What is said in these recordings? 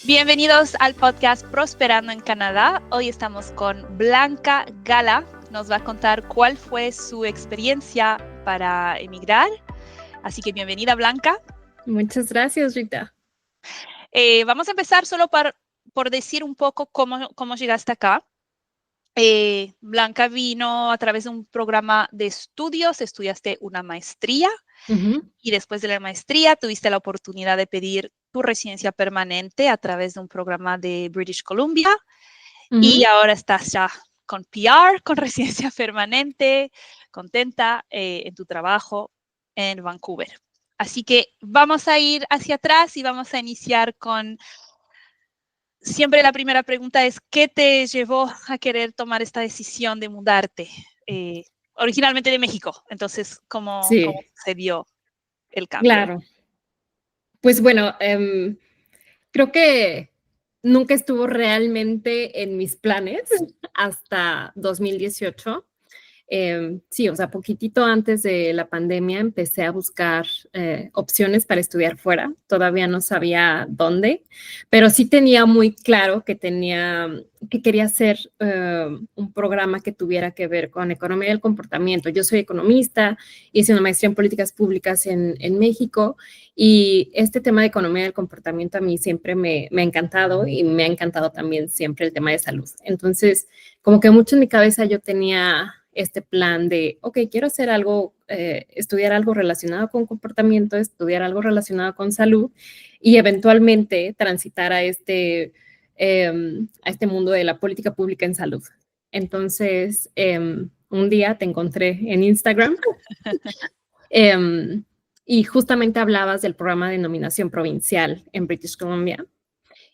Bienvenidos al podcast Prosperando en Canadá. Hoy estamos con Blanca Gala. Nos va a contar cuál fue su experiencia para emigrar. Así que bienvenida, Blanca. Muchas gracias, Rita. Vamos a empezar solo por decir un poco cómo llegaste acá. Blanca vino a través de un programa de estudios, estudiaste una maestría y después de la maestría tuviste la oportunidad de pedir tu residencia permanente a través de un programa de British Columbia y ahora estás ya con PR, con residencia permanente, contenta en tu trabajo en Vancouver. Así que vamos a ir hacia atrás y vamos a iniciar con... Siempre la primera pregunta es, ¿qué te llevó a querer tomar esta decisión de mudarte? Originalmente de México, entonces, ¿cómo se dio el cambio? Claro. Pues bueno, creo que nunca estuvo realmente en mis planes hasta 2018. Sí, o sea, poquitito antes de la pandemia empecé a buscar opciones para estudiar fuera. Todavía no sabía dónde, pero sí tenía muy claro que quería hacer un programa que tuviera que ver con economía del comportamiento. Yo soy economista, hice una maestría en políticas públicas en México y este tema de economía del comportamiento a mí siempre me ha encantado y me ha encantado también siempre el tema de salud. Entonces, como que mucho en mi cabeza yo tenía este plan de, ok, quiero hacer algo, estudiar algo relacionado con comportamiento, estudiar algo relacionado con salud y eventualmente transitar a este mundo de la política pública en salud. Entonces, un día te encontré en Instagram y justamente hablabas del programa de nominación provincial en British Columbia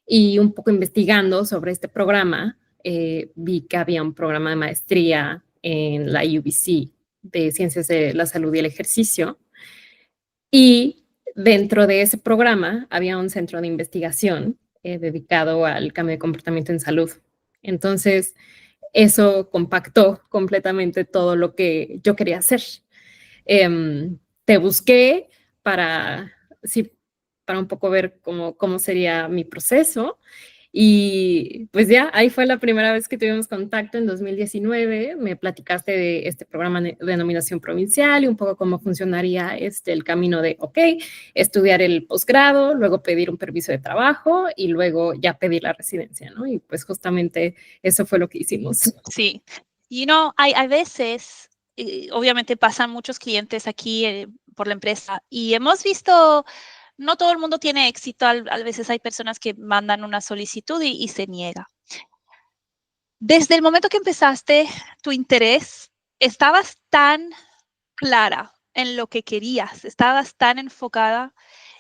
y un poco investigando sobre este programa, vi que había un programa de maestría en la UBC de Ciencias de la Salud y el Ejercicio. Y dentro de ese programa había un centro de investigación dedicado al cambio de comportamiento en salud. Entonces, eso compactó completamente todo lo que yo quería hacer. Te busqué para un poco ver cómo sería mi proceso. Y pues ya, ahí fue la primera vez que tuvimos contacto en 2019. Me platicaste de este programa de nominación provincial y un poco cómo funcionaría el camino de, ok, estudiar el posgrado, luego pedir un permiso de trabajo y luego ya pedir la residencia, ¿no? Y pues justamente eso fue lo que hicimos. Sí. Hay veces, obviamente pasan muchos clientes aquí por la empresa y hemos visto... No todo el mundo tiene éxito, a veces hay personas que mandan una solicitud y se niega. Desde el momento que empezaste tu interés, estabas tan clara en lo que querías, estabas tan enfocada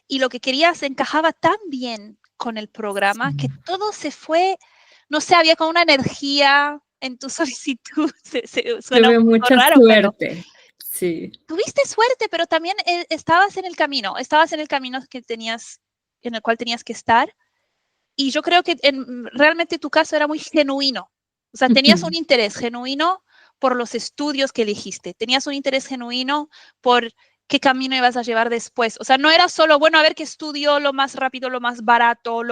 y lo que querías encajaba tan bien con el programa que todo se fue, no sé, había como una energía en tu solicitud. Suena un poco mucha raro, suerte. pero sí. Tuviste suerte, pero también estabas en el camino en el cual tenías que estar. Y yo creo que realmente tu caso era muy genuino. O sea, tenías un interés genuino por los estudios que elegiste. Tenías un interés genuino por qué camino ibas a llevar después. O sea, no era solo, bueno, a ver qué estudio, lo más rápido, lo más barato,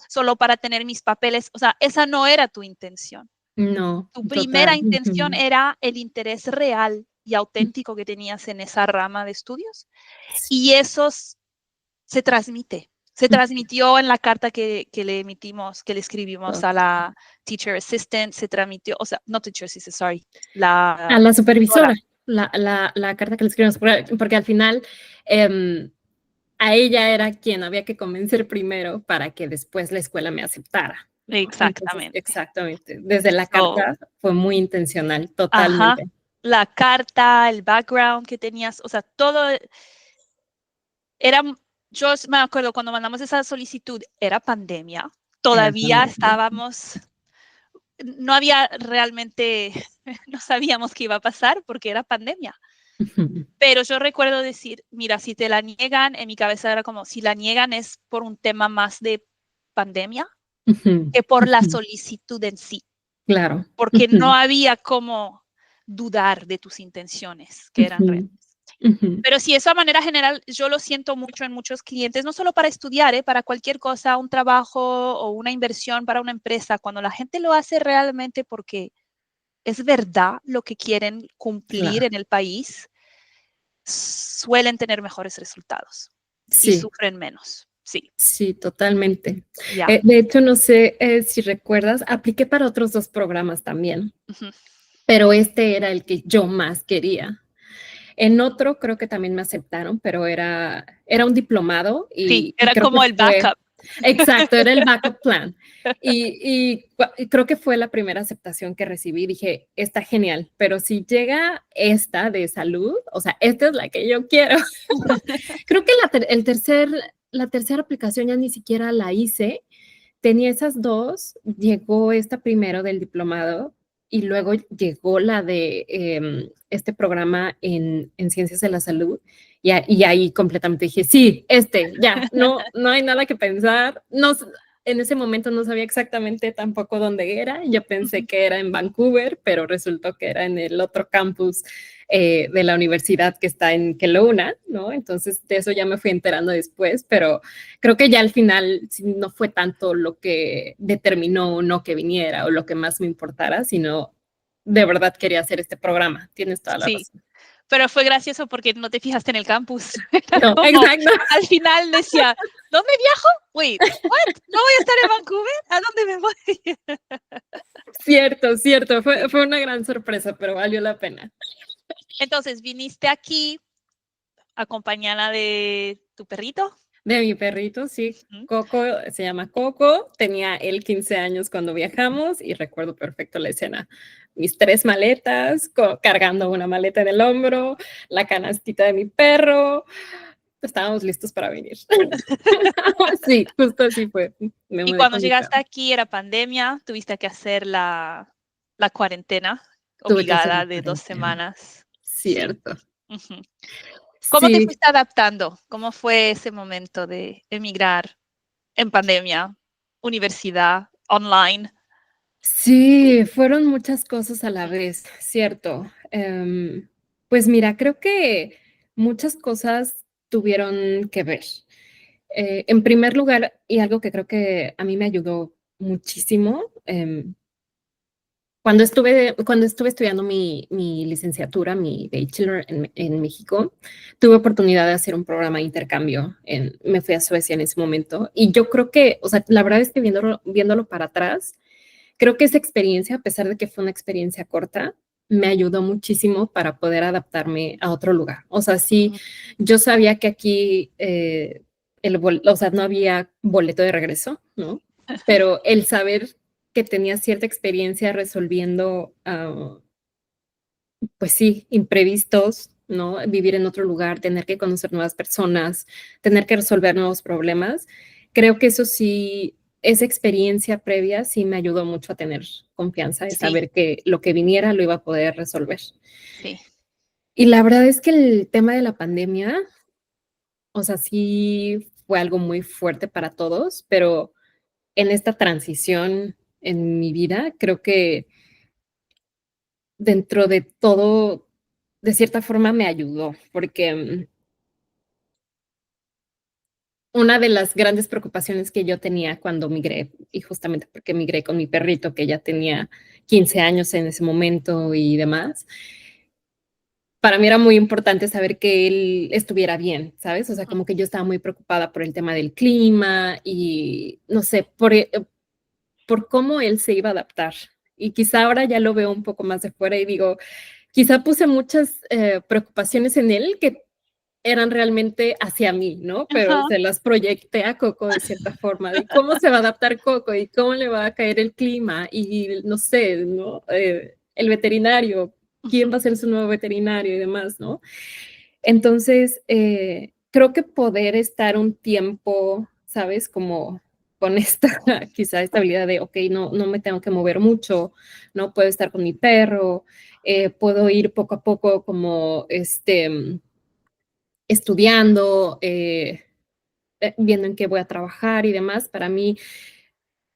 solo para tener mis papeles. O sea, esa no era tu intención. No. Tu primera intención era el interés real y auténtico que tenías en esa rama de estudios. Y eso se transmite. Se transmitió en la carta que le escribimos a la teacher assistant, se transmitió, o sea, no teacher assistant, sorry, a la supervisora, la carta que le escribimos, porque al final a ella era quien había que convencer primero para que después la escuela me aceptara. Exactamente. Entonces, exactamente. Desde la carta fue muy intencional, totalmente. Ajá. La carta, el background que tenías, o sea, todo era... Yo me acuerdo cuando mandamos esa solicitud, era pandemia. Todavía estábamos, no había realmente, no sabíamos qué iba a pasar porque era pandemia. Pero yo recuerdo decir, mira, si te la niegan, en mi cabeza era como, si la niegan es por un tema más de pandemia que por la solicitud en sí. Claro. Porque no había como dudar de tus intenciones, que eran reales. Pero sí, eso a manera general yo lo siento mucho en muchos clientes, no solo para estudiar, para cualquier cosa, un trabajo o una inversión para una empresa, cuando la gente lo hace realmente porque es verdad lo que quieren cumplir Claro. en el país, suelen tener mejores resultados y Sí, sufren menos. Sí, sí, totalmente. ya. De hecho, no sé si recuerdas, apliqué para otros 2 programas también, Ujú. pero este era el que yo más quería. En otro creo que también me aceptaron, pero era un diplomado Sí, y era creo que como el fue backup. exacto, era el backup plan. Y creo que fue la primera aceptación que recibí. Dije, está genial, pero si llega esta de salud, o sea, esta es la que yo quiero. Creo que la tercera aplicación ya ni siquiera la hice. Tenía esas 2, llegó esta primero del diplomado y luego llegó la de este programa en ciencias de la salud y ahí completamente dije, sí, ya, no hay nada que pensar. No, en ese momento no sabía exactamente tampoco dónde era. Yo pensé que era en Vancouver, pero resultó que era en el otro campus de la universidad que está en Kelowna, ¿no? Entonces de eso ya me fui enterando después, pero creo que ya al final no fue tanto lo que determinó o no que viniera o lo que más me importara, sino de verdad quería hacer este programa. Tienes toda la Sí, razón. pero fue gracioso porque no te fijaste en el campus. Era No, como, exacto. al final decía, ¿dónde viajo? Wait, what? ¿No voy a estar en Vancouver? ¿A dónde me voy? Cierto, cierto. Fue una gran sorpresa, pero valió la pena. Entonces, viniste aquí acompañada de tu perrito. De mi perrito, sí. Ujú. Coco, se llama Coco. Tenía él 15 años cuando viajamos y recuerdo perfecto la escena. Mis 3 maletas, cargando una maleta en el hombro, la canastita de mi perro. Estábamos listos para venir. Sí, justo así fue. Me Y mudé cuando con mi llegaste perro. aquí era pandemia, tuviste que hacer la cuarentena Tuve que hacer obligada la de 2 cuarentena. semanas. Sí. Cierto. Ujú. ¿Cómo te Sí, fuiste adaptando? ¿Cómo fue ese momento de emigrar en pandemia, universidad, online? sí, fueron muchas cosas a la Ujú. vez, cierto. Pues mira, creo que muchas cosas tuvieron que ver. En primer lugar, y algo que creo que a mí me ayudó muchísimo, cuando estuve estudiando mi licenciatura, mi bachelor en México, tuve oportunidad de hacer un programa de intercambio. Me fui a Suecia en ese momento y yo creo que, o sea, la verdad es que viéndolo para atrás, creo que esa experiencia, a pesar de que fue una experiencia corta, me ayudó muchísimo para poder adaptarme a otro lugar. O sea, sí, Ujú. yo sabía que aquí o sea, no había boleto de regreso, ¿no? Pero el saber que tenía cierta experiencia resolviendo, pues sí, imprevistos, ¿no? Vivir en otro lugar, tener que conocer nuevas personas, tener que resolver nuevos problemas. Creo que eso sí, esa experiencia previa sí me ayudó mucho a tener confianza de Sí, saber que lo que viniera lo iba a poder resolver. sí. Y la verdad es que el tema de la pandemia, o sea, sí fue algo muy fuerte para todos, pero en esta transición en mi vida, creo que dentro de todo, de cierta forma me ayudó, porque una de las grandes preocupaciones que yo tenía cuando migré, y justamente porque migré con mi perrito, que ya tenía 15 años en ese momento y demás, para mí era muy importante saber que él estuviera bien, ¿sabes? O sea, como que yo estaba muy preocupada por el tema del clima y, no sé, por cómo él se iba a adaptar. Y quizá ahora ya lo veo un poco más de fuera y digo, quizá puse muchas preocupaciones en él que eran realmente hacia mí, ¿no? Pero Ajá. se las proyecté a Coco de cierta forma, de cómo se va a adaptar Coco y cómo le va a caer el clima y no sé, ¿no? El veterinario, quién va Ujú. a ser su nuevo veterinario y demás, ¿no? Entonces, creo que poder estar un tiempo, ¿sabes? Como con esta quizá estabilidad de, ok, no me tengo que mover mucho, no puedo estar con mi perro, puedo ir poco a poco como estudiando, viendo en qué voy a trabajar y demás, para mí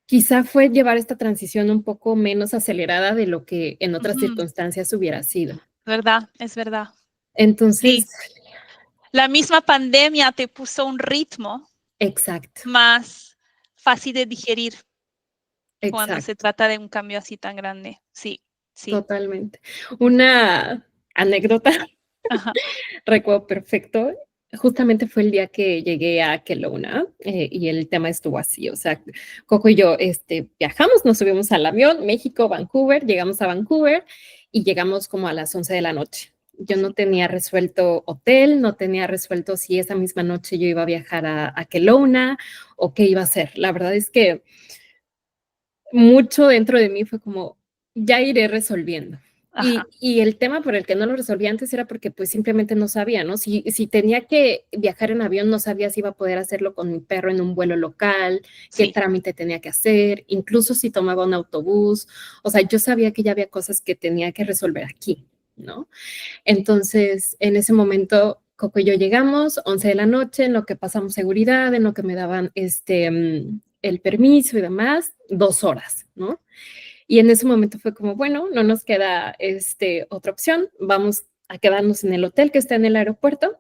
quizá fue llevar esta transición un poco menos acelerada de lo que en otras Ujú. circunstancias hubiera sido. ¿Verdad? Es verdad. Entonces, la misma pandemia te puso un ritmo exacto, más fácil de digerir cuando se exacto, trata de un cambio así tan grande. Sí, sí. totalmente. Una anécdota, Ajá. recuerdo perfecto, justamente fue el día que llegué a Kelowna y el tema estuvo así, o sea, Coco y yo viajamos, nos subimos al avión, México, Vancouver, llegamos a Vancouver y llegamos como a las 11 de la noche. Yo no Sí. tenía resuelto hotel, no tenía resuelto si esa misma noche yo iba a viajar a Kelowna o qué iba a hacer. La verdad es que mucho dentro de mí fue como, ya iré resolviendo. Ajá. Y el tema por el que no lo resolví antes era porque pues simplemente no sabía, ¿no? Si tenía que viajar en avión, no sabía si iba a poder hacerlo con mi perro en un vuelo local, qué Sí. trámite tenía que hacer, incluso si tomaba un autobús. O sea, yo sabía que ya había cosas que tenía que resolver aquí, ¿no? Entonces, en ese momento, Coco y yo llegamos, 11 de la noche, en lo que pasamos seguridad, en lo que me daban el permiso y demás, 2 horas, ¿no? Y en ese momento fue como, bueno, no nos queda otra opción, vamos a quedarnos en el hotel que está en el aeropuerto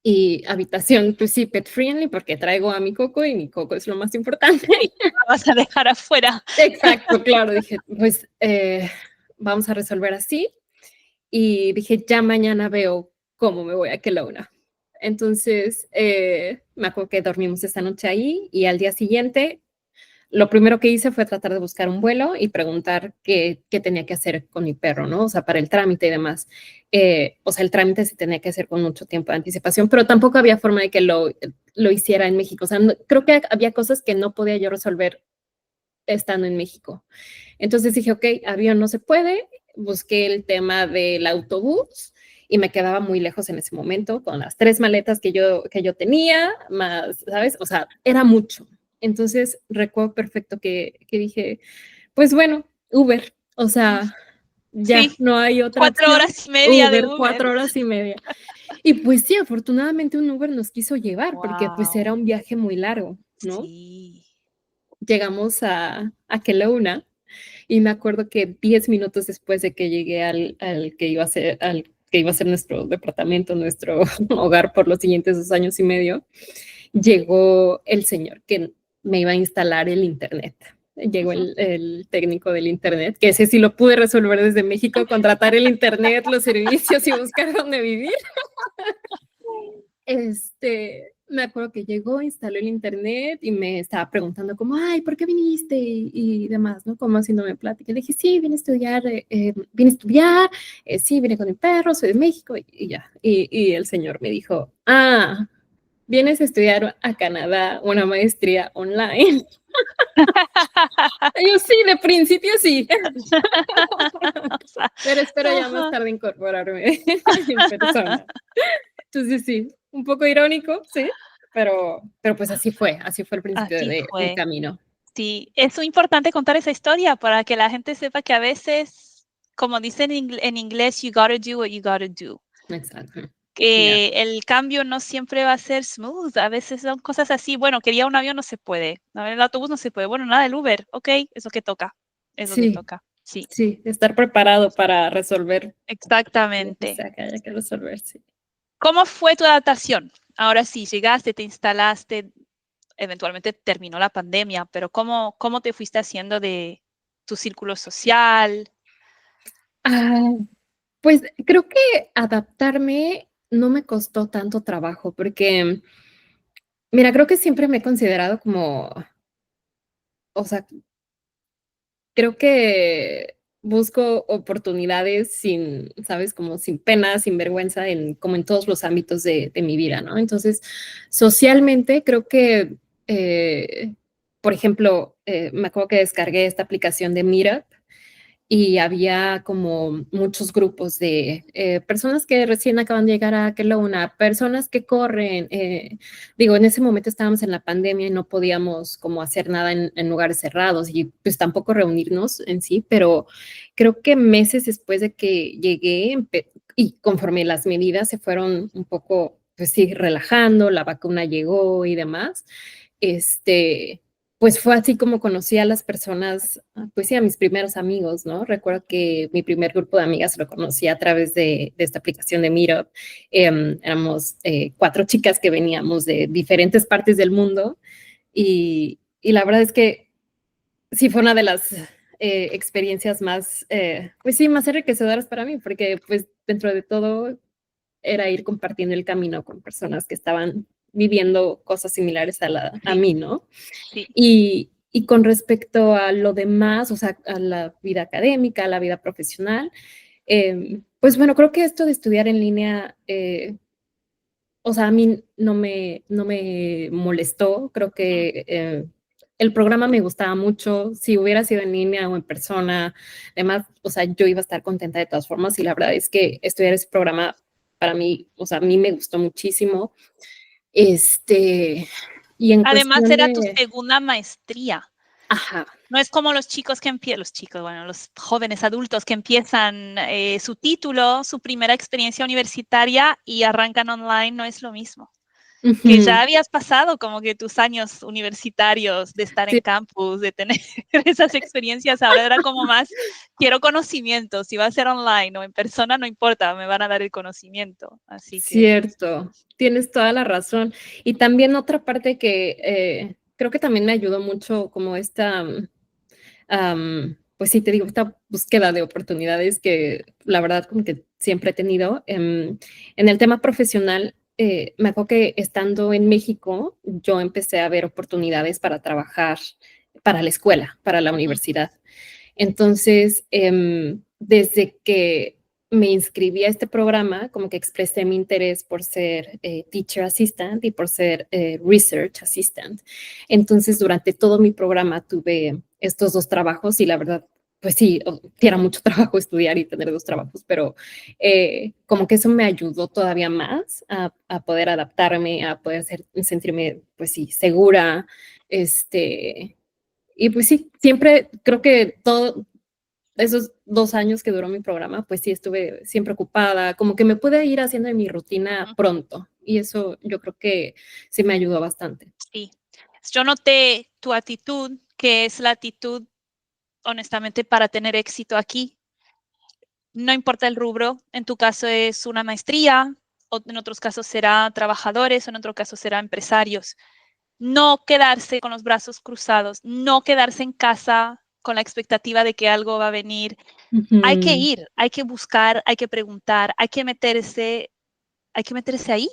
y habitación, pues sí, pet friendly, porque traigo a mi Coco y mi Coco es lo más importante. La vas a dejar afuera. Exacto, claro, dije, pues vamos a resolver así. Y dije, ya mañana veo cómo me voy a Kelowna. Entonces, me acuerdo que dormimos esta noche ahí y al día siguiente, lo primero que hice fue tratar de buscar un vuelo y preguntar qué tenía que hacer con mi perro, ¿no? O sea, para el trámite y demás. O sea, el trámite se tenía que hacer con mucho tiempo de anticipación, pero tampoco había forma de que lo hiciera en México. O sea, creo que había cosas que no podía yo resolver estando en México. Entonces dije, ok, avión no se puede, busqué el tema del autobús y me quedaba muy lejos en ese momento con las 3 maletas que yo tenía, más, ¿sabes? O sea, era mucho. Entonces recuerdo perfecto que dije, pues bueno, Uber, o sea, ya Sí. no hay otra 4 opción. horas y media de Uber, Uber. 4 horas y media. Y pues sí, afortunadamente un Uber nos quiso llevar porque pues era Wow. un viaje muy largo, ¿no? Sí. Llegamos a Kelowna y me acuerdo que 10 minutos después de que llegué al que iba a ser, nuestro departamento, nuestro hogar por los siguientes 2 años y medio, llegó el señor que me iba a instalar el internet. Llegó Ujú. el técnico del internet, que ese sí lo pude resolver desde México, contratar el internet, los servicios y buscar dónde vivir. Me acuerdo que llegó, instaló el internet y me estaba preguntando como, ay, ¿por qué viniste? Y demás, ¿no? Como haciéndome plática. Le dije, sí, vine a estudiar, sí, vine con mi perro, soy de México y ya. Y el señor me dijo, ah, vienes a estudiar a Canadá una maestría online. Y yo sí, de principio sí, O sea, pero espero ya más ajá. tarde incorporarme en persona. Entonces sí, un poco irónico, sí, pero pues así fue el principio Así de un fue. camino. Sí, es muy importante contar esa historia para que la gente sepa que a veces, como dicen en inglés, you gotta do what you gotta do. Exacto. Ya. Que el cambio no siempre va a ser smooth, a veces son cosas así, bueno, quería un avión, no se puede, a ver, el autobús no se puede, bueno, nada, el Uber, okey, es lo que toca, es lo que Sí, toca. Sí, sí, estar preparado para resolver lo que exactamente. sea que haya que resolver, sí. ¿Cómo fue tu adaptación? Ahora sí, llegaste, te instalaste, eventualmente terminó la pandemia, pero ¿cómo te fuiste haciendo de tu círculo social? Ah, pues creo que adaptarme no me costó tanto trabajo porque, mira, creo que siempre me he considerado como, o sea, creo que busco oportunidades sin, ¿sabes? Como sin pena, sin vergüenza, como en todos los ámbitos de mi vida, ¿no? Entonces, socialmente creo que, por ejemplo, me acuerdo que descargué esta aplicación de Meetup y había como muchos grupos de personas que recién acaban de llegar a Kelowna, personas que corren. Digo, en ese momento estábamos en la pandemia y no podíamos como hacer nada en lugares cerrados y pues tampoco reunirnos en sí, pero creo que meses después de que llegué y conforme las medidas se fueron un poco, pues sí, relajando, la vacuna llegó y demás, este pues fue así como conocí a las personas, pues sí, a mis primeros amigos, ¿no? Recuerdo que mi primer grupo de amigas lo conocí a través de esta aplicación de Meetup. Éramos 4 chicas que veníamos de diferentes partes del mundo y la verdad es que sí fue una de las experiencias más, pues sí, más enriquecedoras para mí, porque pues dentro de todo era ir compartiendo el camino con personas que estaban viviendo cosas similares a Sí, mí, ¿no? sí. Y con respecto a lo demás, o sea, a la vida académica, a la vida profesional, pues bueno, creo que esto de estudiar en línea, o sea, a mí no me molestó, creo Ujú. que el programa me gustaba mucho, si hubiera sido en línea o en persona, además, o sea, yo iba a estar contenta de todas formas y la verdad es que estudiar ese programa para mí, o sea, a mí me gustó muchísimo. Este, y en Además, cuestión era tu de, segunda maestría. ajá, No es como los chicos que empiezan, los chicos, bueno, los jóvenes adultos que empiezan su título, su primera experiencia universitaria y arrancan online, no es lo mismo. Que ya ujú, habías pasado como que tus años universitarios de estar en sí, campus, de tener esas experiencias, ahora era como más, quiero conocimiento, si va a ser online o en persona, no importa, me van a dar el conocimiento. Así que cierto, tienes toda la razón. Y también otra parte que creo que también me ayudó mucho como esta, pues sí, te digo, esta búsqueda de oportunidades que la verdad como que siempre he tenido. En el tema profesional, me acuerdo que estando en México, yo empecé a ver oportunidades para trabajar para la escuela, para la ujú, universidad. Entonces, desde que me inscribí a este programa, como que expresé mi interés por ser teacher assistant y por ser research assistant. Entonces, durante todo mi programa tuve estos 2 trabajos y la verdad, pues sí, era mucho trabajo estudiar y tener 2 trabajos, pero como que eso me ayudó todavía más a poder adaptarme, a poder sentirme, pues sí, segura, y pues sí, siempre creo que todos esos 2 años que duró mi programa, pues sí estuve siempre ocupada, como que me pude ir haciendo de mi rutina ujú, pronto y eso yo creo que sí me ayudó bastante. sí. Yo noté tu actitud, que es la actitud, honestamente, para tener éxito aquí. No importa el rubro, en tu caso es una maestría, o en otros casos será trabajadores, o en otro caso será empresarios. No quedarse con los brazos cruzados, no quedarse en casa con la expectativa de que algo va a venir. Hay que Ujú, ir, hay que buscar, hay que preguntar, hay que meterse ahí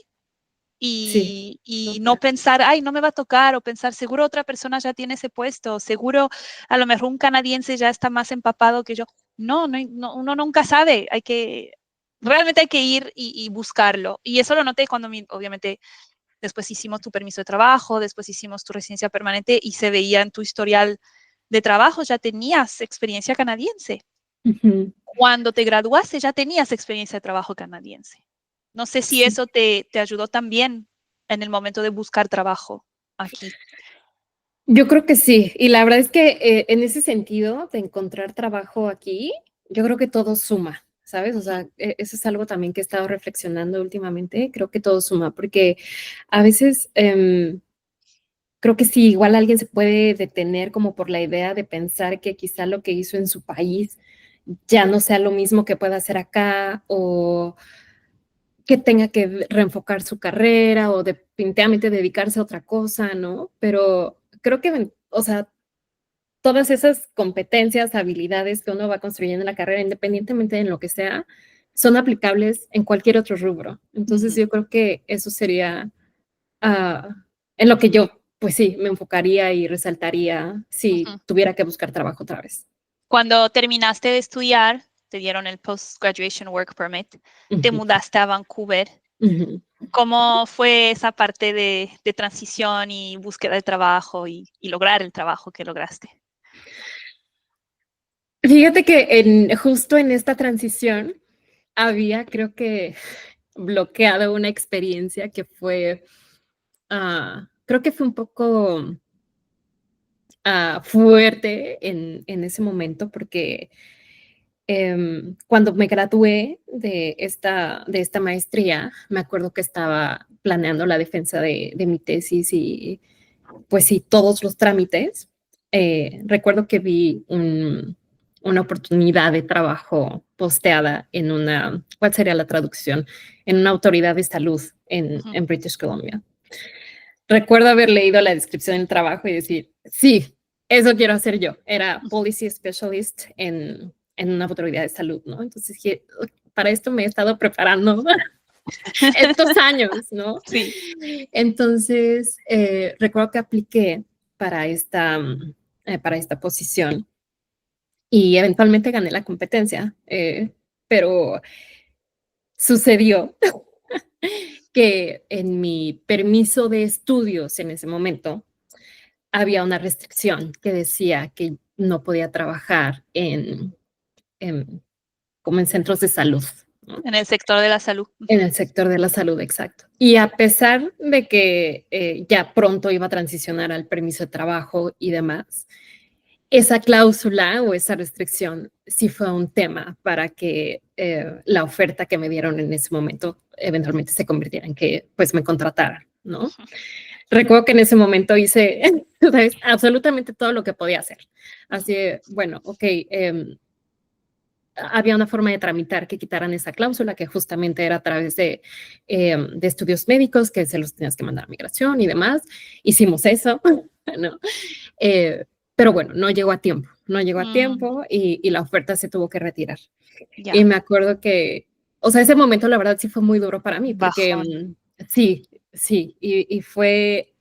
sí, y no total. pensar, ay, no me va a tocar, o pensar, seguro otra persona ya tiene ese puesto, seguro a lo mejor un canadiense ya está más empapado que yo. No, no, no uno nunca sabe, realmente hay que ir y buscarlo. Y eso lo noté cuando, obviamente, después hicimos tu permiso de trabajo, después hicimos tu residencia permanente y se veía en tu historial de trabajo, ya tenías experiencia canadiense. Ujú, Cuando te graduaste ya tenías experiencia de trabajo canadiense. No sé si sí. eso te ayudó también en el momento de buscar trabajo aquí. Yo creo que sí, y la verdad es que en ese sentido de encontrar trabajo aquí, yo creo que todo suma, ¿sabes? O Ujú, sea, eso es algo también que he estado reflexionando últimamente, creo que todo suma, porque a veces creo que sí, igual alguien se puede detener como por la idea de pensar que quizá lo que hizo en su país ya no sea lo mismo que pueda hacer acá o que tenga que reenfocar su carrera o definitivamente dedicarse a otra cosa, ¿no? Pero creo que, o sea, todas esas competencias, habilidades que uno va construyendo en la carrera, independientemente de lo que sea, son aplicables en cualquier otro rubro. Entonces ujú, yo creo que eso sería en lo que yo, pues sí, me enfocaría y resaltaría si ujú. tuviera que buscar trabajo otra vez. Cuando terminaste de estudiar, te dieron el Post-Graduation Work Permit, te Ujú, mudaste a Vancouver. ujú. ¿Cómo fue esa parte de transición y búsqueda de trabajo y lograr el trabajo que lograste? Fíjate que justo en esta transición había, creo que, bloqueado una experiencia que fue, creo que fue un poco fuerte en ese momento porque cuando me gradué de esta maestría, me acuerdo que estaba planeando la defensa de mi tesis pues sí, todos los trámites. Recuerdo que vi una oportunidad de trabajo posteada en una, ¿cuál sería la traducción? En una autoridad de salud en British Columbia. Recuerdo haber leído la descripción del trabajo y decir, sí, eso quiero hacer yo. Era Policy Specialist en una autoridad de salud, ¿no? Entonces dije, para esto me he estado preparando estos años, ¿no? Sí. Entonces, recuerdo que apliqué para esta posición y eventualmente gané la competencia, pero sucedió que en mi permiso de estudios en ese momento había una restricción que decía que no podía trabajar como en centros de salud, ¿no? En el sector de la salud. En el sector de la salud, exacto. Y a pesar de que ya pronto iba a transicionar al permiso de trabajo y demás, esa cláusula o esa restricción sí fue un tema para que la oferta que me dieron en ese momento eventualmente se convirtiera en que pues me contrataran, ¿no? Recuerdo que en ese momento hice, ¿sabes? Absolutamente todo lo que podía hacer. Así, bueno, ok, había una forma de tramitar que quitaran esa cláusula, que justamente era a través de estudios médicos, que se los tenías que mandar a migración y demás. Hicimos eso, ¿no? Pero bueno, no llegó a tiempo, y la oferta se tuvo que retirar. Ya. Y me acuerdo que, o sea, ese momento la verdad sí fue muy duro para mí, porque sí, y fue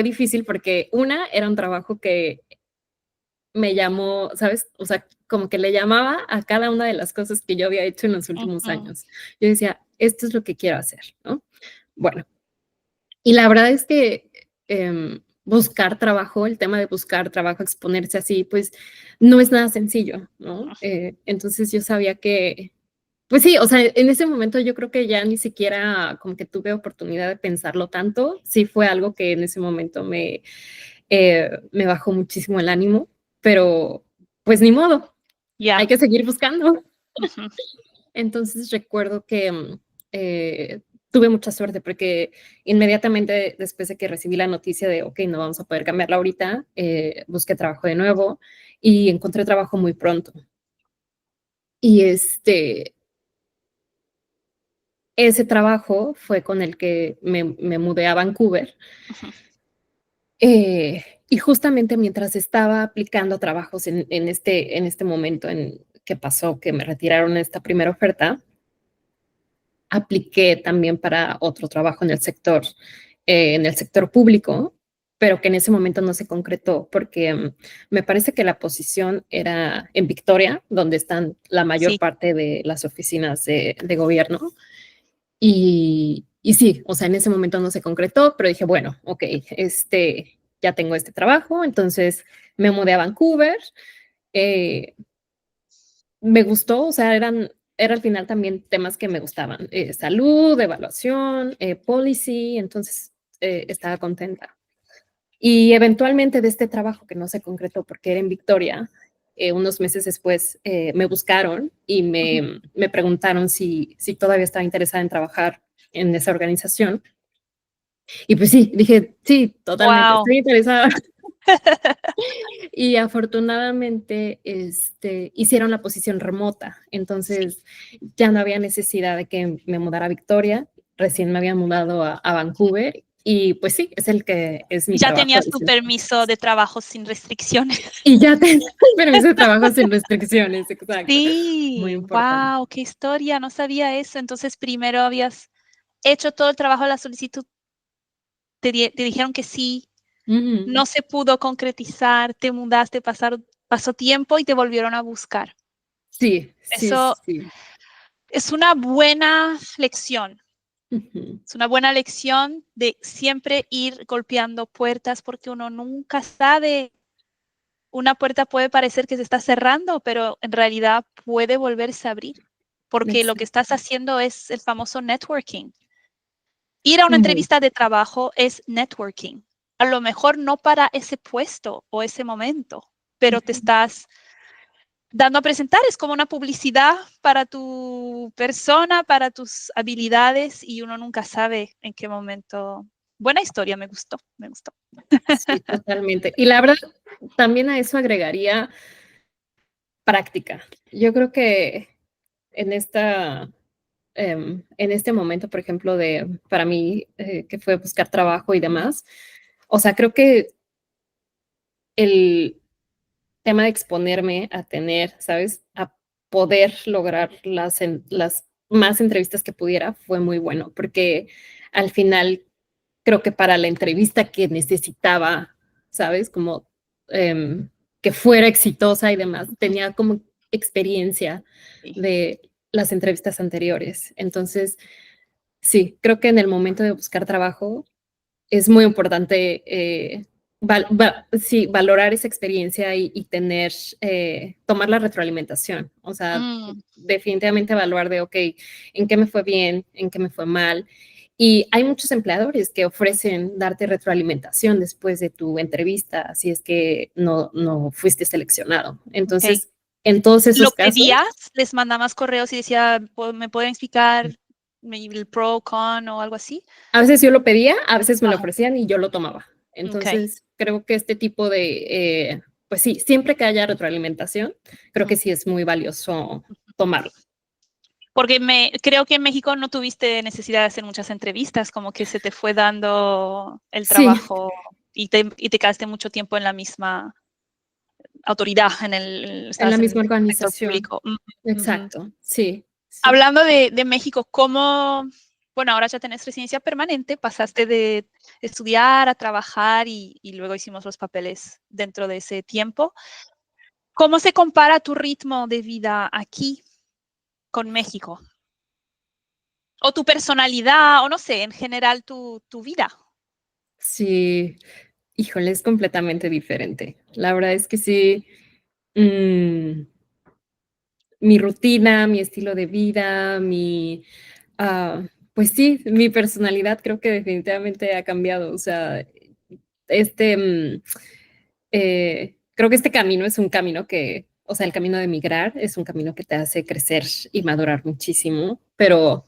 difícil porque era un trabajo que me llamó, ¿sabes? O sea, como que le llamaba a cada una de las cosas que yo había hecho en los últimos años. Yo decía, esto es lo que quiero hacer, ¿no? Bueno, y la verdad es que buscar trabajo, el tema de buscar trabajo, exponerse así, pues no es nada sencillo, ¿no? Entonces yo sabía que, pues sí, o sea, en ese momento yo creo que ya ni siquiera como que tuve oportunidad de pensarlo tanto. Sí fue algo que en ese momento me bajó muchísimo el ánimo, pero pues ni modo, hay que seguir buscando. Entonces recuerdo que tuve mucha suerte porque inmediatamente después de que recibí la noticia de, ok, no vamos a poder cambiarla ahorita, busqué trabajo de nuevo y encontré trabajo muy pronto. Y ese trabajo fue con el que me mudé a Vancouver. Y justamente mientras estaba aplicando trabajos en este momento en que pasó, que me retiraron esta primera oferta, apliqué también para otro trabajo en el sector público, pero que en ese momento no se concretó porque me parece que la posición era en Victoria, donde están la mayor parte de las oficinas de gobierno. Y sí, o sea, en ese momento no se concretó, pero dije, bueno, ok, ya tengo este trabajo, entonces me mudé a Vancouver. Me gustó, o sea, era al final también temas que me gustaban, salud, evaluación, policy, entonces estaba contenta. Y eventualmente de este trabajo que no se concretó porque era en Victoria, unos meses después me buscaron y me preguntaron si todavía estaba interesada en trabajar en esa organización. Y pues sí, dije, sí, totalmente, estoy interesada. Y afortunadamente hicieron la posición remota, entonces ya no había necesidad de que me mudara a Victoria, recién me había mudado a Vancouver y pues sí, es el que es mi trabajo. Ya tenías tu permiso de trabajo sin restricciones. Y ya tenía el permiso de trabajo sin restricciones, exacto. Sí, muy importante. Wow, qué historia, no sabía eso. Entonces primero habías hecho todo el trabajo, la solicitud, te dijeron que sí, no se pudo concretizar, te mudaste, pasó tiempo y te volvieron a buscar. Sí, Eso sí. es una buena lección. Es una buena lección de siempre ir golpeando puertas porque uno nunca sabe. Una puerta puede parecer que se está cerrando, pero en realidad puede volverse a abrir porque lo que estás haciendo es el famoso networking. Ir a una entrevista de trabajo es networking. A lo mejor no para ese puesto o ese momento, pero te estás dando a presentar. Es como una publicidad para tu persona, para tus habilidades y uno nunca sabe en qué momento. Buena historia, me gustó. Sí, totalmente. Y la verdad, también a eso agregaría práctica. Yo creo que en en este momento, por ejemplo, para mí, que fue buscar trabajo y demás, o sea, creo que el tema de exponerme a tener, ¿sabes? A poder lograr las más entrevistas que pudiera fue muy bueno, porque al final creo que para la entrevista que necesitaba, ¿sabes? Como que fuera exitosa y demás, tenía como experiencia Sí. de las entrevistas anteriores. Entonces, sí, creo que en el momento de buscar trabajo es muy importante sí, valorar esa experiencia y tener, tomar la retroalimentación. O sea, Mm, definitivamente evaluar de, ok, ¿en qué me fue bien? ¿En qué me fue mal? Y hay muchos empleadores que ofrecen darte retroalimentación después de tu entrevista, si es que no fuiste seleccionado. ok. Entonces, en todos ¿Lo esos casos, pedías? ¿Les mandabas correos y decía, ¿me pueden explicar el pro, con o algo así? a veces yo lo pedía, a veces me lo Ajá, ofrecían y yo lo tomaba. ok. Entonces, creo que este tipo pues sí, siempre que haya retroalimentación, creo que Ujú. sí es muy valioso tomarlo. Porque creo que en México no tuviste necesidad de hacer muchas entrevistas, como que se te fue dando el Sí, trabajo y te quedaste mucho tiempo en la misma autoridad, en la estabas en misma el sector organización. público. Ujú. Exacto, sí, sí. Hablando de México, ¿cómo, bueno, ahora ya tenés residencia permanente, pasaste de estudiar a trabajar y luego hicimos los papeles dentro de ese tiempo? ¿Cómo se compara tu ritmo de vida aquí con México? O tu personalidad, o no sé, en general tu vida. Sí, híjole, es completamente diferente. La verdad es que sí, mm, mi rutina, mi estilo de vida, pues sí, mi personalidad creo que definitivamente ha cambiado. O sea, este, creo que este camino es un camino que, o sea, el camino de migrar es un camino que te hace crecer y madurar muchísimo, pero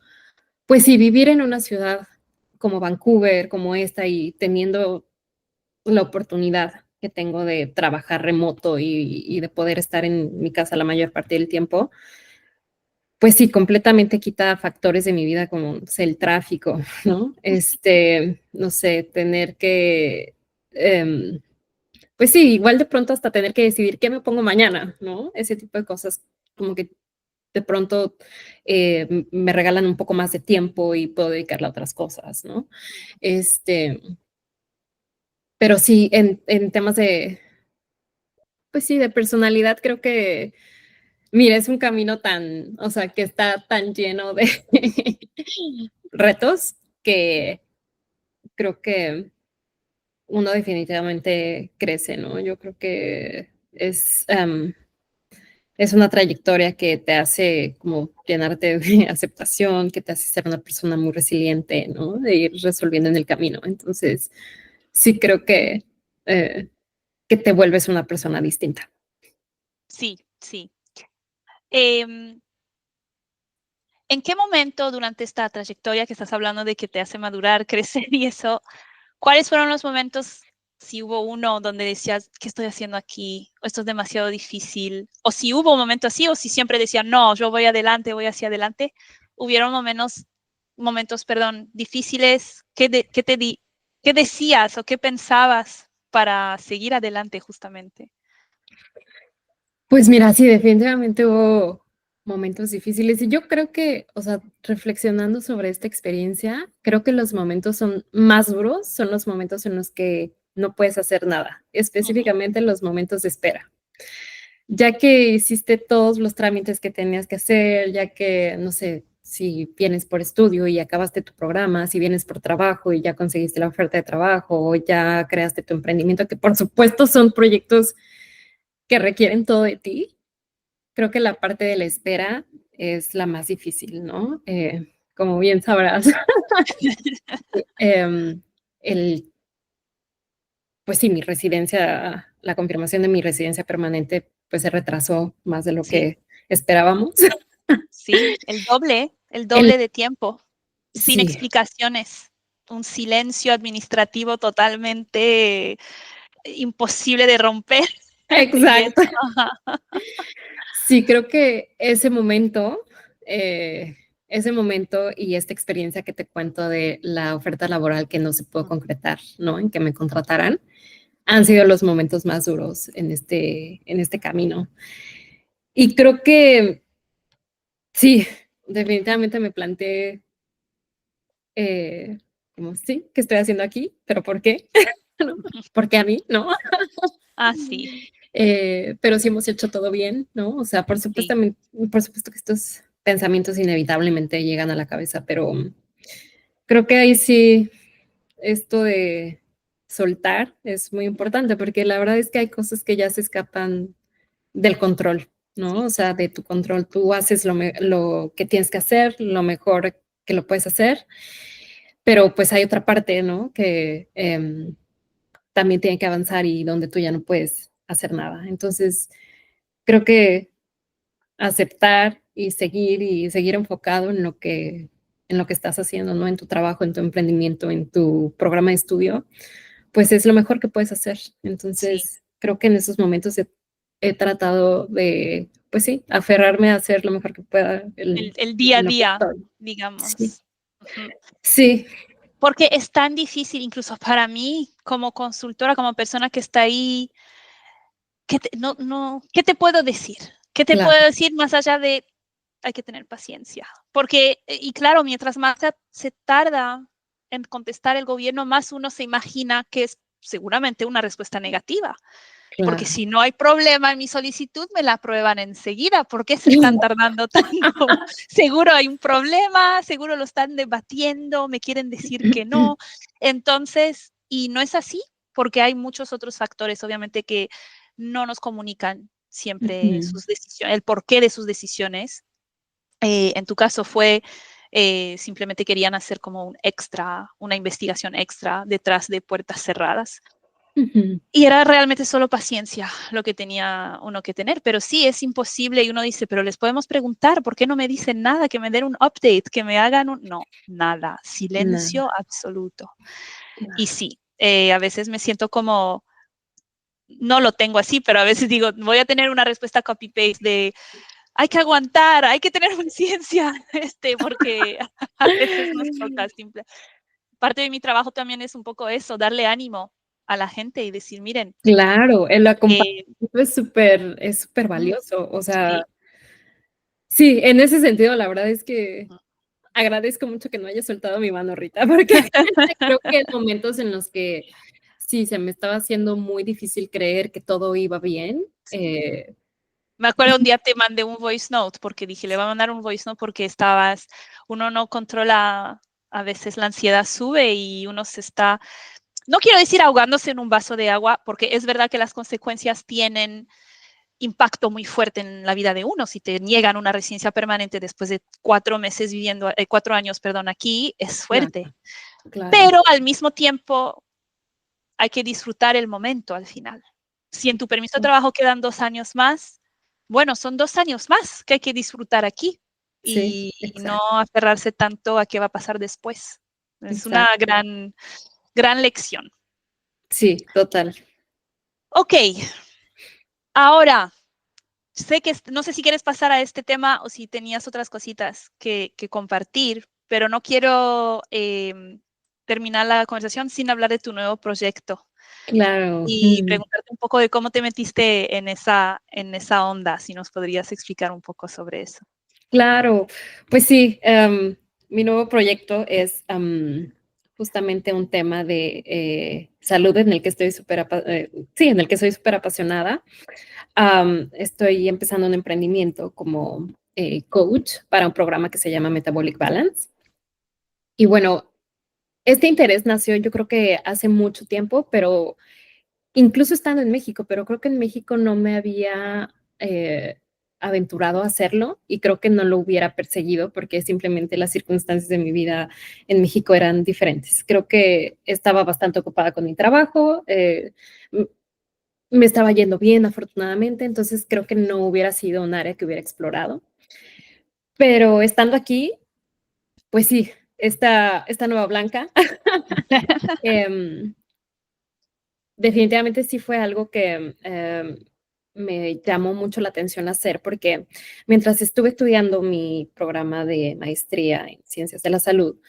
pues sí, vivir en una ciudad como Vancouver, como esta, y teniendo la oportunidad que tengo de trabajar remoto y de poder estar en mi casa la mayor parte del tiempo, pues sí, completamente quita factores de mi vida como no sé, el tráfico, ¿no? No sé, tener que, pues sí, igual de pronto hasta tener que decidir qué me pongo mañana, ¿no? Ese tipo de cosas como que de pronto me regalan un poco más de tiempo y puedo dedicarle a otras cosas, ¿no? Este, pero sí, en temas pues sí, de personalidad creo que, mira, es un camino tan, o sea, que está tan lleno de retos que creo que uno definitivamente crece, ¿no? Yo creo que es una trayectoria que te hace como llenarte de aceptación, que te hace ser una persona muy resiliente, ¿no? De ir resolviendo en el camino. Entonces, sí creo eh, que te vuelves una persona distinta. Sí, sí. Em, ¿En qué momento durante esta trayectoria que estás hablando de que te hace madurar, crecer y eso, cuáles fueron los momentos, si hubo uno donde decías, ¿qué estoy haciendo aquí? O esto es demasiado difícil. O si hubo un momento así, o si siempre decías, no, yo voy adelante, voy hacia adelante. Hubieron momentos, perdón, difíciles. ¿Qué decías o qué pensabas para seguir adelante justamente? Pues mira, sí, definitivamente hubo momentos difíciles y yo creo que, o sea, reflexionando sobre esta experiencia, creo que los momentos son más duros, son los momentos en los que no puedes hacer nada, Ujú. específicamente los momentos de espera. Ya que hiciste todos los trámites que tenías que hacer, ya que, no sé, si vienes por estudio y acabaste tu programa, si vienes por trabajo y ya conseguiste la oferta de trabajo, o ya creaste tu emprendimiento, que por supuesto son proyectos que requieren todo de ti. Creo que la parte de la espera es la más difícil, ¿no? Como bien sabrás, em, el, pues sí, mi residencia, la confirmación de mi residencia permanente, pues se retrasó más de lo Sí, que esperábamos. sí, el El, doble de tiempo, sin sí, explicaciones. un silencio administrativo totalmente imposible de romper. Y Exacto. eso, ajá. Sí, creo que ese momento y esta experiencia que te cuento de la oferta laboral que no se pudo concretar, ¿no? En que me contrataran, han sido los momentos más duros en este camino. Y creo que sí, definitivamente me planteé como, sí, ¿qué estoy haciendo aquí? ¿Pero por qué? ¿No? ¿Por qué a mí? ¿No? Ah, sí, Pero sí hemos hecho todo bien, ¿no? O sea, sí, por supuesto que estos pensamientos inevitablemente llegan a la cabeza, pero creo que ahí sí esto de soltar es muy importante, porque la verdad es que hay cosas que ya se escapan del control, ¿no? sí, O sea, de tu control. Tú haces lo que tienes que hacer, lo mejor que lo puedes hacer, pero pues hay otra parte, ¿no? Que también tiene que avanzar y donde tú ya no puedes hacer nada. Entonces, creo que aceptar y seguir enfocado en lo que estás haciendo, ¿no? En tu trabajo, en tu emprendimiento, en tu programa de estudio, pues es lo mejor que puedes hacer. sí. Entonces, creo que en esos momentos he tratado de, pues sí, aferrarme a hacer lo mejor que pueda El día a en lo que día, estoy. Sí, digamos. Ujú. sí, Porque es tan difícil, incluso para mí, como consultora, como persona que está ahí, ¿qué te puedo decir? ¿Qué te claro, puedo decir más allá de hay que tener paciencia? Porque, y claro, mientras más se tarda en contestar el gobierno, más uno se imagina que es seguramente una respuesta negativa. Porque claro. si no hay problema en mi solicitud, me la aprueban enseguida. ¿Por qué se están tardando tanto? Seguro hay un problema, seguro lo están debatiendo, me quieren decir que no. Entonces, y no es así, porque hay muchos otros factores, obviamente, que no nos comunican siempre Ujú, sus decisiones, el porqué de sus decisiones. En tu caso fue simplemente querían hacer como un extra, una investigación extra detrás de puertas cerradas. ujú. Y era realmente solo paciencia lo que tenía uno que tener, pero sí es imposible y uno dice, pero les podemos preguntar, ¿por qué no me dicen nada? Que me den un update, que me hagan un... No, nada, silencio Nada, absoluto. Y claro. sí, a veces me siento como, no lo tengo así, pero a veces digo, voy a tener una respuesta copy-paste de, hay que aguantar, hay que tener paciencia, porque a veces nos toca simple. Parte de mi trabajo también es un poco eso, darle ánimo a la gente y decir, miren, Claro, el eh, acompañamiento es súper valioso. O sea, sí, sí, en ese sentido, la verdad es que agradezco mucho que no hayas soltado mi mano, Rita, porque creo que en momentos en los que sí, se me estaba haciendo muy difícil creer que todo iba bien. sí. Me acuerdo un día te mandé un voice note porque dije, le voy a mandar un voice note porque uno no controla, a veces la ansiedad sube y uno se está, no quiero decir ahogándose en un vaso de agua, porque es verdad que las consecuencias tienen impacto muy fuerte en la vida de uno. Si te niegan una residencia permanente después de 4 meses viviendo, 4 años, perdón, aquí, es Claro, fuerte. claro. Pero al mismo tiempo hay que disfrutar el momento al final. Si en tu permiso de trabajo quedan 2 años más, bueno, son 2 años más que hay que disfrutar aquí Sí, y no exacto, aferrarse tanto a qué va a pasar después. Es una exacto. gran, gran lección. Sí, total. Ok, ahora, sé que no sé si quieres pasar a este tema o si tenías otras cositas que compartir, pero no quiero terminar la conversación sin hablar de tu nuevo proyecto. Claro. Y preguntarte un poco de cómo te metiste en esa onda, si nos podrías explicar un poco sobre eso. Claro, pues sí, mi nuevo proyecto es justamente un tema de salud en el que estoy sí, en el que soy súper apasionada. Estoy empezando un emprendimiento como coach para un programa que se llama Metabolic Balance. Y bueno, este interés nació yo creo que hace mucho tiempo, pero incluso estando en México, pero creo que en México no me había aventurado a hacerlo y creo que no lo hubiera perseguido porque simplemente las circunstancias de mi vida en México eran diferentes. Creo que estaba bastante ocupada con mi trabajo, me estaba yendo bien afortunadamente, entonces creo que no hubiera sido un área que hubiera explorado. Pero estando aquí, pues sí. esta nueva Blanca. Definitivamente sí fue algo que me llamó mucho la atención hacer, porque mientras estuve estudiando mi programa de maestría en Ciencias de la Salud,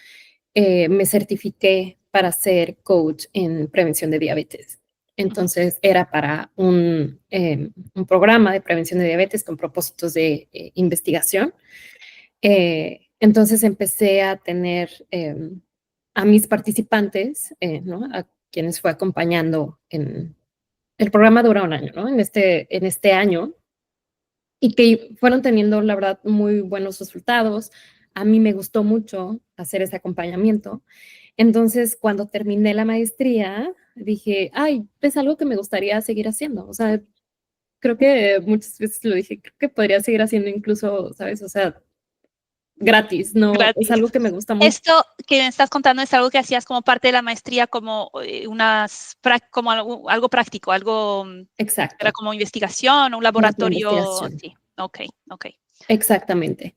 me certifiqué para ser coach en prevención de diabetes. Entonces era para un programa de prevención de diabetes con propósitos de investigación. Entonces empecé a tener a mis participantes, ¿no? A quienes fue acompañando en el programa dura un año, ¿no? En este año, y que fueron teniendo, la verdad, muy buenos resultados. A mí me gustó mucho hacer ese acompañamiento. Entonces, cuando terminé la maestría, dije, ay, es algo que me gustaría seguir haciendo. O sea, creo que muchas veces lo dije, creo que podría seguir haciendo incluso, ¿sabes? O sea, gratis, no, es Gratis. algo que me gusta mucho. Esto que me estás contando es algo que hacías como parte de la maestría, como como algo práctico, algo. Exacto. Era como investigación, un laboratorio. Sí, ok. Exactamente.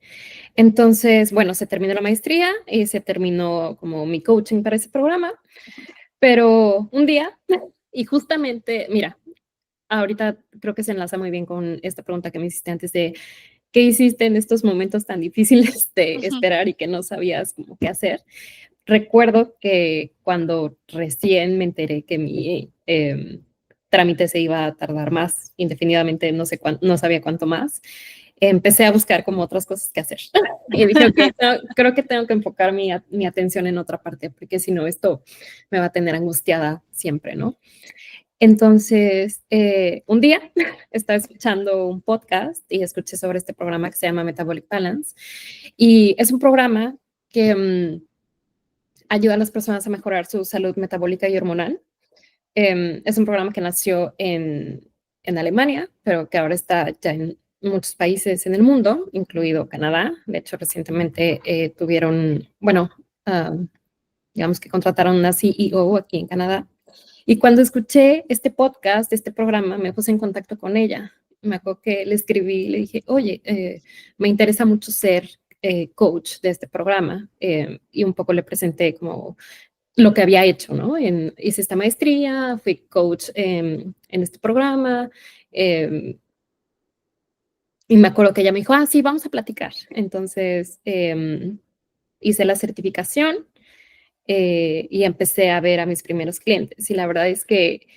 Entonces, bueno, se terminó la maestría y se terminó como mi coaching para ese programa, pero un día, y justamente, mira, ahorita creo que se enlaza muy bien con esta pregunta que me hiciste antes de qué hiciste en estos momentos tan difíciles de esperar y que no sabías cómo qué hacer. Recuerdo que cuando recién me enteré que mi trámite se iba a tardar más, indefinidamente, no sabía cuánto más, empecé a buscar como otras cosas que hacer. Y dije, ok, creo que tengo que enfocar mi atención en otra parte, porque si no, esto me va a tener angustiada siempre, ¿no? Entonces, un día estaba escuchando un podcast y escuché sobre este programa que se llama Metabolic Balance. Y es un programa que ayuda a las personas a mejorar su salud metabólica y hormonal. Es un programa que nació en Alemania, pero que ahora está ya en muchos países en el mundo, incluido Canadá. De hecho, recientemente tuvieron, bueno, digamos que contrataron una CEO aquí en Canadá. Y cuando escuché este podcast, este programa, me puse en contacto con ella. Me acuerdo que le escribí y le dije, oye, me interesa mucho ser coach de este programa. Y un poco le presenté como lo que había hecho, ¿no? Hice esta maestría, fui coach en este programa. Y me acuerdo que ella me dijo, ah, sí, vamos a platicar. Entonces hice la certificación y empecé a ver a mis primeros clientes. Y la verdad es que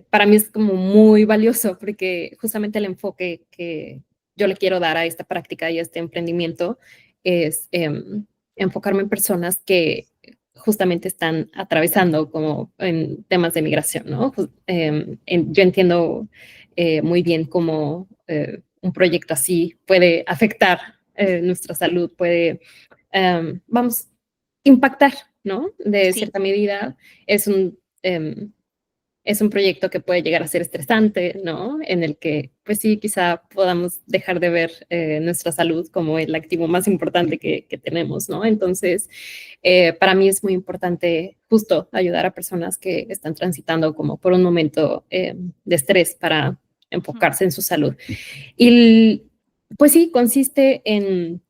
para mí es como muy valioso porque justamente el enfoque que yo le quiero dar a esta práctica y a este emprendimiento es enfocarme en personas que justamente están atravesando como en temas de migración, ¿no? Yo entiendo muy bien cómo un proyecto así puede afectar nuestra salud, puede, vamos, impactar, ¿no? De Sí. cierta medida. Es un proyecto que puede llegar a ser estresante, ¿no? En el que, pues sí, quizá podamos dejar de ver nuestra salud como el activo más importante que tenemos, ¿no? Entonces, para mí es muy importante justo ayudar a personas que están transitando como por un momento de estrés para enfocarse en su salud. Y pues sí, consiste en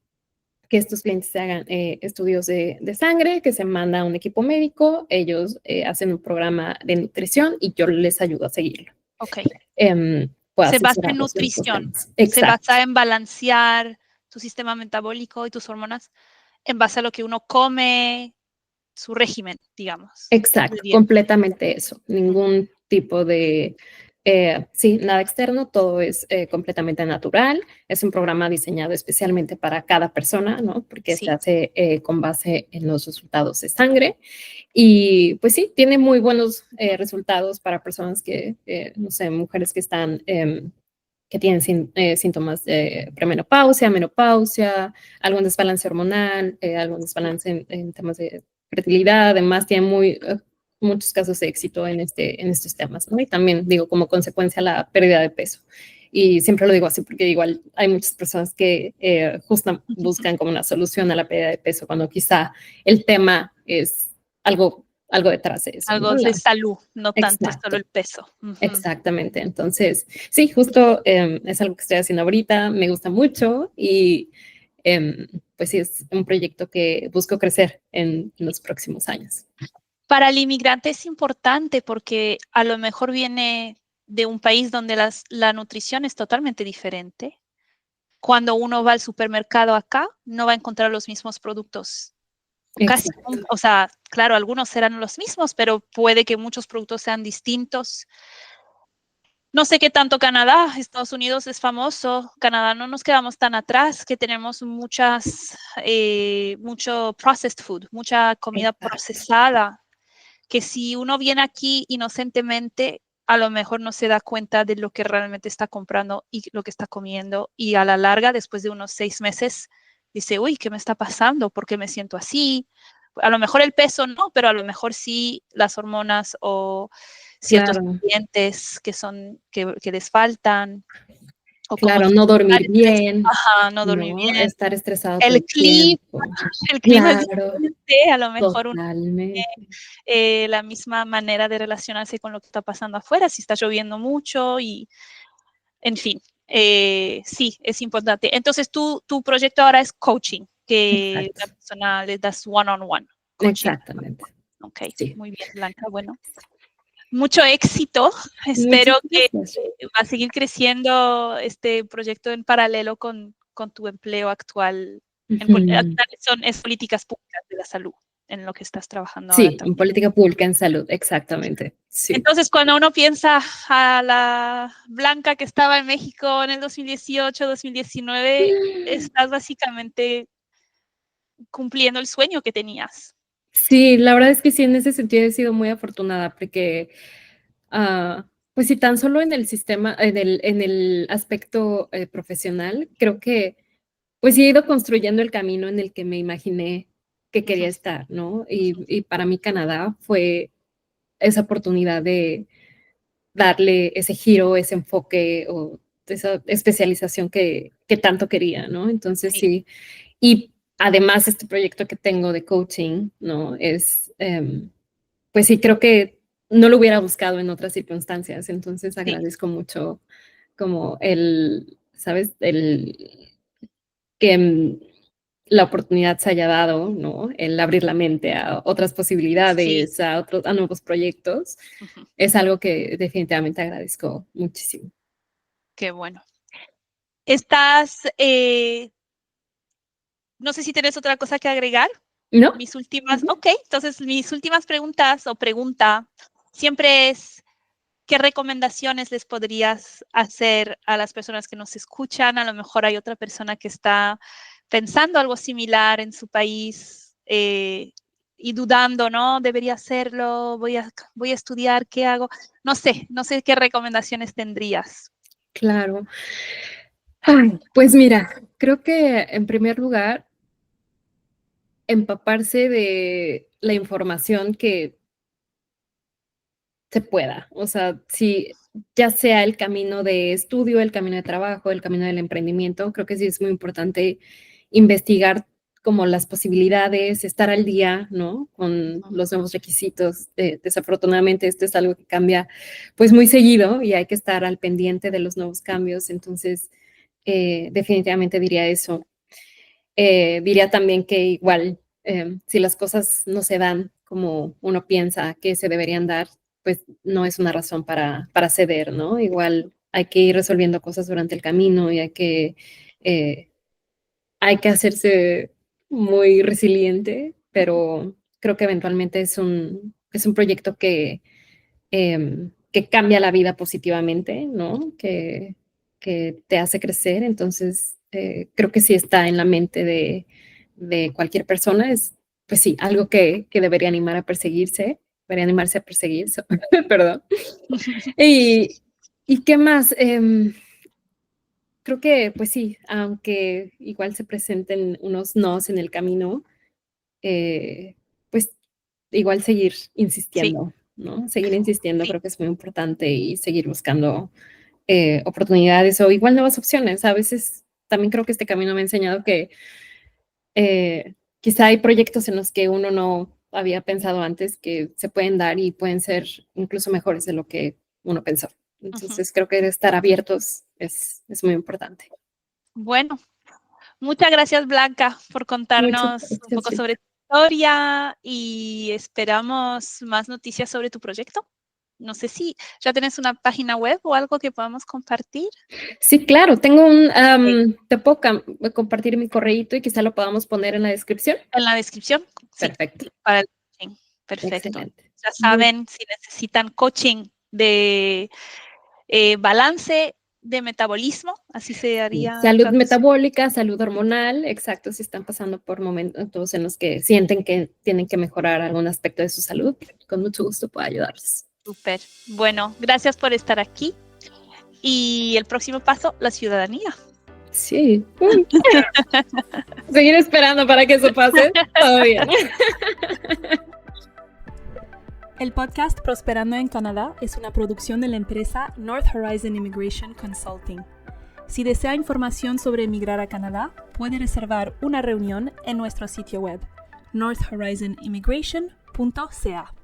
que estos clientes se hagan estudios de sangre, que se manda a un equipo médico, ellos hacen un programa de nutrición y yo les ayudo a seguirlo. Ok. Se basa en nutrición, se Exacto. basa en balancear tu sistema metabólico y tus hormonas en base a lo que uno come, su régimen, digamos. Exacto, completamente eso. Ningún tipo de, sí, nada externo, todo es completamente natural. Es un programa diseñado especialmente para cada persona, ¿no? Porque Sí. se hace con base en los resultados de sangre. Y pues sí, tiene muy buenos resultados para personas que, no sé, mujeres que están, que tienen síntomas de premenopausia, menopausia, algún desbalance hormonal, algún desbalance en temas de fertilidad, además tiene muchos casos de éxito en estos temas, ¿no? Y también digo como consecuencia la pérdida de peso. Y siempre lo digo así porque igual hay muchas personas que justo buscan como una solución a la pérdida de peso cuando quizá el tema es algo detrás de eso. Algo, ¿no? De salud, no tanto solo el peso. Exactamente. Entonces, sí, justo es algo que estoy haciendo ahorita, me gusta mucho y pues sí, es un proyecto que busco crecer en los próximos años. Para el inmigrante es importante porque a lo mejor viene de un país donde la nutrición es totalmente diferente. Cuando uno va al supermercado acá, no va a encontrar los mismos productos. Casi, Exacto. o sea, claro, algunos serán los mismos, pero puede que muchos productos sean distintos. No sé qué tanto Canadá, Estados Unidos es famoso. Canadá no nos quedamos tan atrás, que tenemos mucho processed food, mucha comida Exacto. procesada, que si uno viene aquí inocentemente, a lo mejor no se da cuenta de lo que realmente está comprando y lo que está comiendo. Y a la larga, después de unos 6 meses, dice, uy, ¿qué me está pasando? ¿Por qué me siento así? A lo mejor el peso no, pero a lo mejor sí las hormonas o ciertos Claro. nutrientes que les faltan. O como Claro, no dormir bien, ajá, no dormir ¿no? bien. Estar estresado todo El el clima, tiempo. el clima es Claro, diferente, a lo mejor uno totalmente. la misma manera de relacionarse con lo que está pasando afuera, si está lloviendo mucho y, en fin, sí, es importante. Entonces, tu proyecto ahora es coaching, que Exacto, la persona le das one-on-one, coaching. exactamente. Ok, Sí. muy bien, Blanca. Bueno, mucho éxito. Espero Muchas que gracias. va a seguir creciendo este proyecto en paralelo con tu empleo actual. Al Ujú. final es políticas públicas de la salud en lo que estás trabajando ahora Sí, en también. política pública en salud, exactamente. Sí. Entonces, cuando uno piensa a la Blanca que estaba en México en el 2018, 2019, estás básicamente cumpliendo el sueño que tenías. Sí, la verdad es que sí, en ese sentido he sido muy afortunada porque, pues sí, tan solo en el sistema, en el aspecto profesional, creo que pues sí he ido construyendo el camino en el que me imaginé que Ujú, quería estar, ¿no? Y para mí Canadá fue esa oportunidad de darle ese giro, ese enfoque o esa especialización que tanto quería, ¿no? Entonces sí, sí, y además este proyecto que tengo de coaching, ¿no? Pues sí, creo que no lo hubiera buscado en otras circunstancias, entonces sí, agradezco mucho como ¿sabes? Que la oportunidad se haya dado, ¿no? El abrir la mente a otras sí. posibilidades, a nuevos proyectos, Ujú, es algo que definitivamente agradezco muchísimo. qué bueno. Estás, no sé si tienes otra cosa que agregar. ¿No? Mis últimas, ok, entonces mis últimas preguntas o pregunta siempre es, ¿qué recomendaciones les podrías hacer a las personas que nos escuchan? A lo mejor hay otra persona que está pensando algo similar en su país y dudando, ¿no? ¿Debería hacerlo? Voy a estudiar, ¿qué hago? No sé qué recomendaciones tendrías. Claro. Ay, pues mira, creo que en primer lugar, empaparse de la información que se pueda. O sea, si ya sea el camino de estudio, el camino de trabajo, el camino del emprendimiento, creo que sí es muy importante investigar como las posibilidades, estar al día, ¿no? Con Ujú, los nuevos requisitos. Desafortunadamente, esto es algo que cambia pues muy seguido y hay que estar al pendiente de los nuevos cambios. Entonces, definitivamente diría eso. Diría también que igual, si las cosas no se dan como uno piensa que se deberían dar, pues no es una razón para ceder, ¿no? Igual hay que ir resolviendo cosas durante el camino y eh, hay que hacerse muy resiliente, ujú, pero creo que eventualmente es un proyecto que cambia la vida positivamente, ¿no? Que te hace crecer. Entonces, creo que sí está en la mente de cualquier persona. Es, pues sí, algo que debería animar a perseguirse, debería animarse a perseguirse, perdón. Y, ¿Y qué más? Creo que, pues sí, aunque igual se presenten unos nos en el camino, pues igual seguir sí, insistiendo, ¿no? Seguir insistiendo sí. creo que es muy importante y seguir buscando oportunidades o igual nuevas opciones. A veces también creo que este camino me ha enseñado que quizá hay proyectos en los que uno no había pensado antes que se pueden dar y pueden ser incluso mejores de lo que uno pensó. Ujú. Entonces creo que estar abiertos es muy importante. Bueno, Muchas gracias, Blanca, por contarnos un poco sobre tu historia y esperamos más noticias sobre tu proyecto. No sé si ya tienes una página web o algo que podamos compartir. Sí, claro, tengo te puedo compartir mi correíto y quizá lo podamos poner en la descripción. En la descripción. Perfecto. Sí, para el coaching. Perfecto. Excelente. Ya saben, si necesitan coaching de balance de metabolismo, así se haría. Salud metabólica, salud hormonal, exacto, si están pasando por momentos en los que sienten que tienen que mejorar algún aspecto de su salud, con mucho gusto puedo ayudarles. Súper. Bueno, gracias por estar aquí. Y el próximo paso, la ciudadanía. Sí. Seguir esperando para que eso pase. Todo bien. El podcast Prosperando en Canadá es una producción de la empresa North Horizon Immigration Consulting. Si desea información sobre emigrar a Canadá, puede reservar una reunión en nuestro sitio web, northhorizonimmigration.ca.